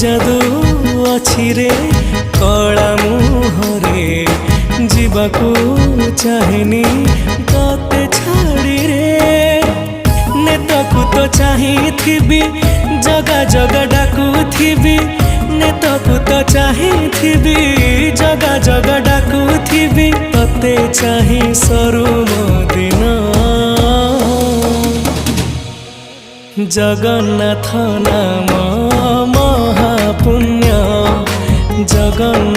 जादू अछि रे कला मुहरे जीवाकू चाहेनी तते छाड़ी रे नेतकू तो चाहिथिबी जगा जगा डाकुथिबी नेतकू तो चाहिथिबी जगा जगा डाकुथिबी तते चाहि सरू दिन जगन्नाथ नाम महापुण्य जगन्नाथ